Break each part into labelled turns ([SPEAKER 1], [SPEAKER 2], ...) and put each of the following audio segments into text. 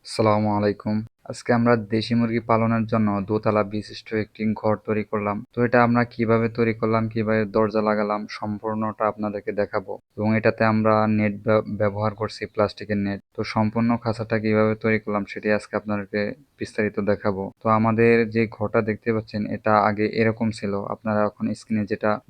[SPEAKER 1] আসসালামু আলাইকুম। আজকে আমরা দেশি মুরগি পালনের জন্য দোতলা বিশিষ্ট একটি ঘর তৈরি করলাম। তো এটা আমরা কিভাবে তৈরি করলাম, কিভাবে দরজা লাগালাম সম্পূর্ণটা আপনাদেরকে দেখাবো। এবং এটাতে আমরা নেট ব্যবহার করছি, প্লাস্টিকের নেট। তো সম্পূর্ণ খাঁচাটা কিভাবে তৈরি করলাম সেটি আজকে আপনাদেরকে বিস্তারিত দেখাবো। তো আমাদের যে ঘরটা দেখতে পাচ্ছেন এটা আগে এরকম ছিল। আপনারা এখন স্ক্রিনে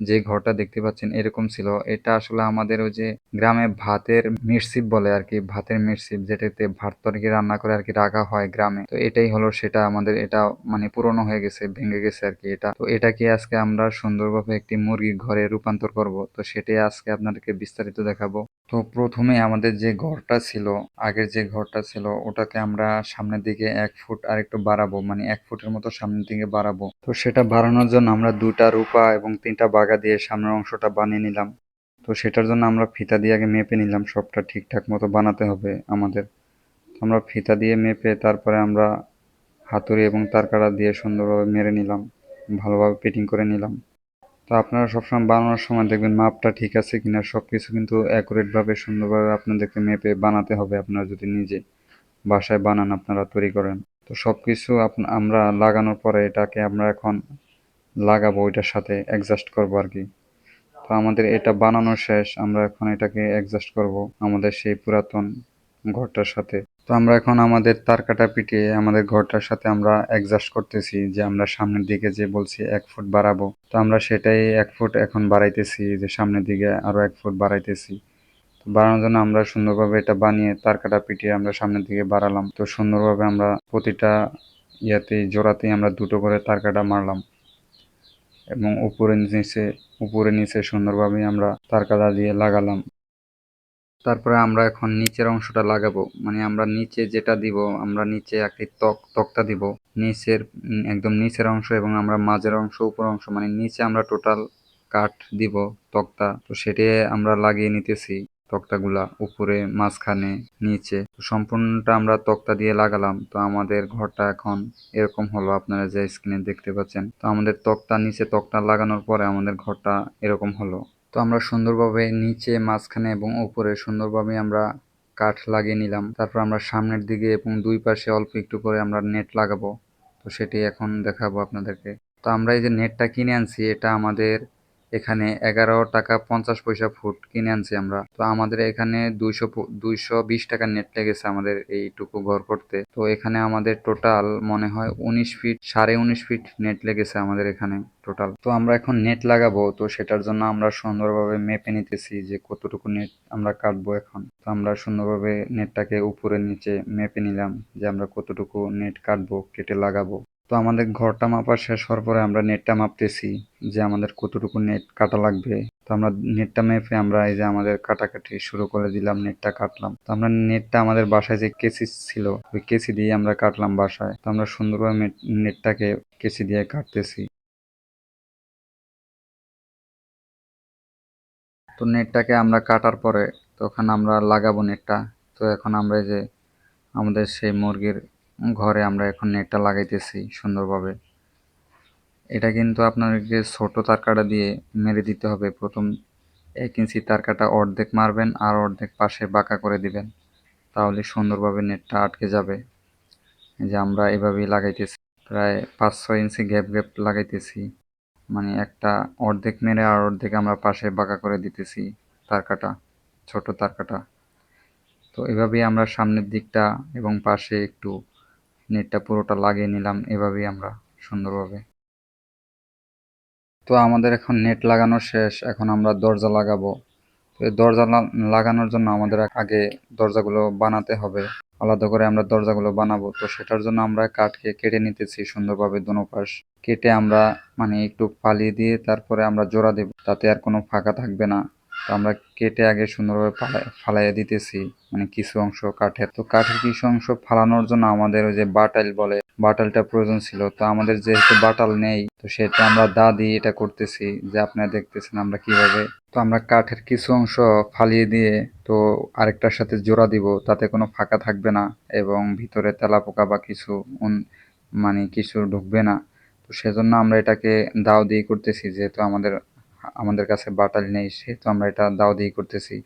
[SPEAKER 1] যে ঘরটা দেখতে পাচ্ছেন এরকম ছিল। এটা আসলে আমাদের ওই যে গ্রামে ভাতের মিটশিপ বলে আর কি, ভাতের মিটশিপ যেটাতে ভাত তরকারি রান্না করে আর কি রাখা হয় গ্রামে। তো এটাই হলো সেটা, আমাদের এটা মানে পুরনো হয়ে গেছে, ভেঙে গেছে আর কি এটা। তো এটাকে আজকে আমরা সুন্দরভাবে একটি মুরগির ঘরে রূপান্তর করব। তো সেটাই আজকে আপনাদেরকে বিস্তারিত দেখাবো। তো প্রথমে আমাদের যে ঘরটা ছিল, আগের যে ঘরটা ছিল ওটাকে আমরা সামনের দিকে 1 ফুট আর একটু বাড়াবো, মানে 1 ফুটের মতো সামনের দিকে বাড়াবো। তো সেটা বাড়ানোর জন্য আমরা 2টা রূপা এবং 3টা বাগা দিয়ে সামনের অংশটা বানিয়ে নিলাম। তো সেটার জন্য আমরা ফিতা দিয়ে আগে মেপে নিলাম, সবটা ঠিকঠাক মতো বানাতে হবে আমাদের। আমরা ফিতা দিয়ে মেপে তারপরে আমরা হাতুড়ি এবং তারকাড়া দিয়ে সুন্দরভাবে মেরে নিলাম, ভালোভাবে ফিটিং করে নিলাম। তো আপনারা সবসময় বানানোর সময় দেখবেন মাপটা ঠিক আছে কিনা, সব কিছু কিন্তু অ্যাকুরেটভাবে সুন্দরভাবে আপনাদেরকে মেপে বানাতে হবে। আপনারা যদি নিজে বাসায় বানান, আপনারা তৈরি করেন, তো সব কিছু আমরা লাগানোর পরে এটাকে আমরা এখন লাগাবো, ওইটার সাথে অ্যাডজাস্ট করবো আর কি। তো আমাদের এটা বানানো শেষ, আমরা এখন এটাকে অ্যাডজাস্ট করব আমাদের সেই পুরাতন ঘরটার সাথে। তো আমরা এখন আমাদের তার কাটা পিটিয়ে আমাদের ঘরটার সাথে আমরা অ্যাডজাস্ট করতেছি, যে আমরা সামনের দিকে যে বলছি 1 ফুট বাড়াবো, তো আমরা সেটাই 1 ফুট এখন বাড়াইতেছি, যে সামনের দিকে আরো 1 ফুট বাড়াইতেছি। তো বাড়ানোর জন্য আমরা সুন্দরভাবে এটা বানিয়ে তার কাটা পিটিয়ে আমরা সামনের দিকে বাড়ালাম। তো সুন্দরভাবে আমরা প্রতিটা জোড়াতেই আমরা 2টো করে তার কাটা মারলাম এবং উপরে নিচে সুন্দরভাবে আমরা তার কাটা দিয়ে লাগালাম। তারপরে আমরা এখন নিচের অংশটা লাগাবো, মানে আমরা নিচে যেটা দিব, আমরা নিচে একটি তক্তা দিব নিচের, একদম নিচের অংশ, এবং আমরা মাঝের অংশ উপর অংশ মানে নিচে আমরা টোটাল কাঠ দিব তক্তা। তো সেটি আমরা লাগিয়ে নিতেছি, তক্তাগুলা উপরে, মাঝখানে, নিচে সম্পূর্ণটা আমরা তক্তা দিয়ে লাগালাম। তো আমাদের ঘরটা এখন এরকম হলো, আপনারা যে স্ক্রিনে দেখতে পাচ্ছেন। তো আমাদের নিচে তক্তা লাগানোর পরে আমাদের ঘরটা এরকম হলো। তো আমরা সুন্দরভাবে নিচে, মাঝখানে এবং উপরে সুন্দরভাবে আমরা কাঠ লাগিয়ে নিলাম। তারপর আমরা সামনের দিকে এবং দুই পাশে অল্প একটু করে আমরা নেট লাগাবো। তো সেটি এখন দেখাবো আপনাদেরকে। তো আমরা এই যে নেটটা কিনে আনছি, এটা আমাদের এখানে 11 টাকা 50 পয়সা ফুট কিনে আনছি আমরা। তো আমাদের এখানে 220 টাকার নেট লেগেছে আমাদের এইটুকু ঘর করতে। তো এখানে আমাদের টোটাল মনে হয় 19 ফিট, 19.5 ফিট নেট লেগেছে আমাদের এখানে টোটাল। তো আমরা এখন নেট লাগাবো, তো সেটার জন্য আমরা সুন্দরভাবে মেপে নিতেছি যে কতটুকু নেট আমরা কাটবো এখন। তো আমরা সুন্দরভাবে নেটটাকে উপরে নিচে মেপে নিলাম, যে আমরা কতটুকু নেট কাটবো, কেটে লাগাবো। তো আমাদের ঘরটা মাপা শেষ হওয়ার পরে আমরা নেটটা মাপতেছি, যে আমাদের কতটুকু নেট কাটা লাগবে। তো আমরা নেটটা মেপে আমরা এই যে আমাদের কাটাকাটি শুরু করে দিলাম, নেটটা কাটলাম। তো আমরা নেটটা আমাদের বাসায় যে কেসি ছিল, ওই কেসি দিয়ে আমরা কাটলাম বাসায়। তো আমরা সুন্দরভাবে নেটটাকে কেসি দিয়ে কাটতেছি। তো নেটটাকে আমরা কাটার পরে তখন আমরা লাগাবো নেটটা। তো এখন আমরা এই যে আমাদের সেই মুরগির ঘরে আমরা এখন নেটটা লাগাইতেছি সুন্দরভাবে। এটা কিন্তু আপনাদেরকে ছোট তারকাটা দিয়ে মেরে দিতে হবে। প্রথম 1 ইঞ্চি তারকাটা অর্ধেক মারবেন আর অর্ধেক পাশে বাঁকা করে দিবেন, তাহলে সুন্দরভাবে নেটটা আটকে যাবে। এই যে আমরা এভাবেই লাগাইতেছি, প্রায় 5-6 ইঞ্চি গ্যাপ গ্যাপ লাগাইতেছি, মানে একটা অর্ধেক মেরে আর অর্ধেক আমরা পাশে বাঁকা করে দিতেছি তারকাটা, ছোট তারকাটা। তো এভাবেই আমরা সামনের দিকটা এবং পাশে একটু নেটটা পুরোটা লাগিয়ে নিলাম, এভাবেই আমরা সুন্দরভাবে। তো আমাদের এখন নেট লাগানো শেষ, এখন আমরা দরজা লাগাবো। তো এই দরজা লাগানোর জন্য আমাদের আগে দরজাগুলো বানাতে হবে, আলাদা করে আমরা দরজাগুলো বানাবো। তো সেটার জন্য আমরা কাঠকে কেটে নিতেছি সুন্দরভাবে, দোনো পাশ কেটে আমরা মানে একটু ফালিয়ে দিয়ে তারপরে আমরা জোড়া দেব, তাতে আর কোনো ফাঁকা থাকবে না। তো আমরা কেটে আগে সুন্দরভাবে ফালাইয়া দিতেছি, মানে কিছু অংশ কাঠের। তো কাঠের কিছু অংশ ফালানোর জন্য আমাদের ওই যে বাটাইল বলে, বাটালটা প্রয়োজন ছিল। তো আমাদের যেহেতু বাটাল নেই, তো সেটা আমরা দা দিয়ে এটা করতেছি, যে আপনারা দেখতেছেন আমরা কিভাবে। তো আমরা কাঠের কিছু অংশ ফালিয়ে দিয়ে তো আরেকটার সাথে জোড়া দিব, তাতে কোনো ফাঁকা থাকবে না এবং ভিতরে তেলাপোকা বা কিছু মানে কিছু ঢুকবে না। তো সেজন্য আমরা এটাকে দাও দিয়ে করতেছি, যেহেতু আমাদের আমাদের কাছে বাটাল নেই, সেহেতু আমরা এটা দাও দিয়ে করতেছি।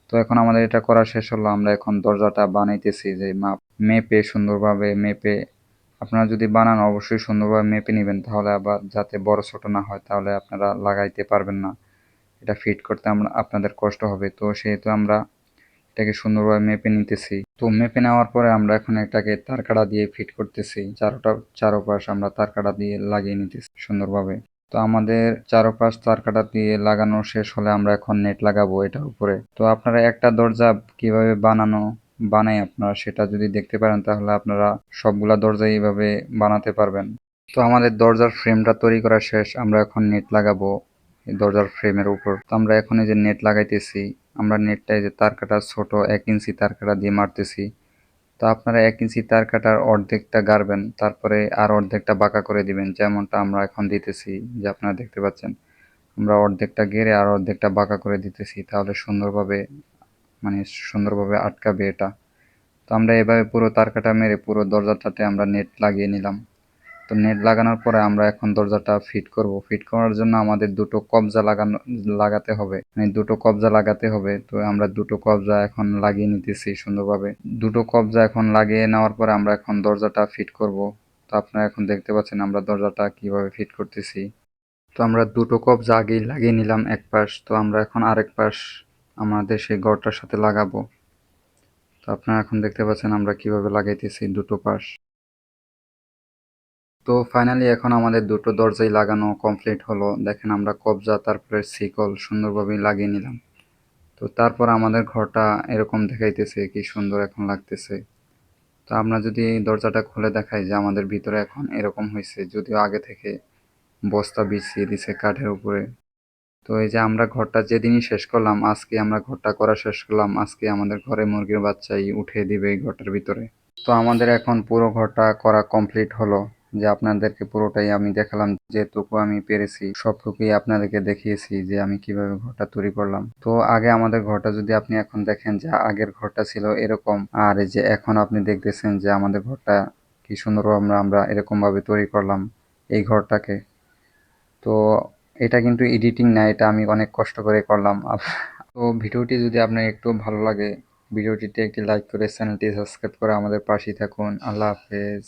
[SPEAKER 1] তো এখন আমাদের এটা করা শেষ হলো, আমরা এখন দরজাটা বানাইতেছি, যে মাপ মেপে সুন্দরভাবে মেপে আপনারা যদি বানান অবশ্যই সুন্দরভাবে মেপে নেবেন, তাহলে আবার যাতে বড় ছোট না হয়, তাহলে আপনারা লাগাইতে পারবেন না, এটা ফিট করতে আপনাদের কষ্ট হবে। তো সেহেতু আমরা এটাকে সুন্দরভাবে মেপে নিতেছি। তো মেপে নেওয়ার পরে আমরা এখন এটাকে তারকাটা দিয়ে ফিট করতেছি, চারোপাশ আমরা তারকাটা দিয়ে লাগিয়ে নিতেছি সুন্দরভাবে। তো আমাদের চারোপাশ তারকাটা দিয়ে লাগানো শেষ হলে আমরা এখন নেট লাগাবো এটার উপরে। তো আপনারা একটা দরজা কিভাবে বানাই আপনারা সেটা যদি দেখতে পারেন, তাহলে আপনারা সবগুলা দরজা এইভাবে বানাতে পারবেন। তো আমাদের দরজার ফ্রেমটা তৈরি করা শেষ, আমরা এখন নেট লাগাবো এই দরজার ফ্রেমের উপর। তো আমরা এখন এই যে নেট লাগাইতেছি, আমরা নেটটা এই যে তার কাটা ছোট 1 ইঞ্চি তার কাটা দিয়ে মারতেছি। তো আপনারা 1 ইঞ্চি তার কাটার অর্ধেকটা গাড়বেন, তারপরে আর অর্ধেকটা বাঁকা করে দিবেন, যেমনটা আমরা এখন দিতেছি, যে আপনারা দেখতে পাচ্ছেন। আমরা অর্ধেকটা গেড়ে আর অর্ধেকটা বাঁকা করে দিতেছি, তাহলে মানে সুন্দরভাবে আটকাবে এটা। তো আমরা এভাবে পুরো তার কাটা মেরে পুরো দরজাটাতে আমরা নেট লাগিয়ে নিলাম। তো নেট লাগানোর পরে আমরা এখন দরজাটা ফিট করব। ফিট করার জন্য আমাদের দুটো কবজা লাগাতে হবে, মানে দুটো কবজা লাগাতে হবে। তো আমরা দুটো কবজা এখন লাগিয়ে নিতেছি সুন্দরভাবে। দুটো কবজা এখন লাগিয়ে নেওয়ার পরে আমরা এখন দরজাটা ফিট করব। তো আপনারা এখন দেখতে পাচ্ছেন আমরা দরজাটা কিভাবে ফিট করতেছি। তো আমরা দুটো কবজা আগেই লাগিয়ে নিলাম এক পাশ, তো আমরা এখন আরেক পাশ আমাদের সেই ঘরটার সাথে লাগাবো। তো আপনারা এখন দেখতে পাচ্ছেন আমরা কিভাবে লাগাইতেছি দুটো পাশ। তো ফাইনালি এখন আমাদের দুটো দরজাই লাগানো কমপ্লিট হলো। দেখেন আমরা কবজা তারপরে শিকল সুন্দরভাবে লাগিয়ে নিলাম। তো তারপর আমাদের ঘরটা এরকম দেখাইতেছে, কি সুন্দর এখন লাগতেছে। তো আমরা যদি এই দরজাটা খুলে দেখাই যে আমাদের ভিতরে এখন এরকম হয়েছে, যদিও আগে থেকে বস্তা বিছিয়ে দিছে কাঠের উপরে। তো এই যে আমরা ঘরটা যেদিনই শেষ করলাম, আজকে আমরা ঘরটা করা শেষ করলাম, আজকে আমাদের ঘরে মুরগির বাচ্চাই উঠিয়ে দিবে এই ঘরটার ভিতরে। তো আমাদের এখন পুরো ঘরটা করা কমপ্লিট হলো, যে আপনাদেরকে পুরোটাই আমি দেখালাম, যেটুকু আমি পেরেছি সবটুকুই আপনাদেরকে দেখিয়েছি যে আমি কিভাবে ঘরটা তৈরি করলাম। তো আগে আমাদের ঘরটা যদি আপনি এখন দেখেন, যে আগের ঘরটা ছিল এরকম, আর এই যে এখন আপনি দেখতেছেন যে আমাদের ঘরটা কি সুন্দর আমরা এরকম ভাবে তৈরি করলাম এই ঘরটাকে। তো এটা কিন্তু এডিটিং না, এটা আমি অনেক কষ্ট করে করলাম। তো ভিডিওটি যদি আপনার একটু ভালো লাগে, ভিডিওটিতে একটি লাইক করে চ্যানেলটি সাবস্ক্রাইব করে আমাদের পাশেই থাকুন। আল্লাহ হাফেজ।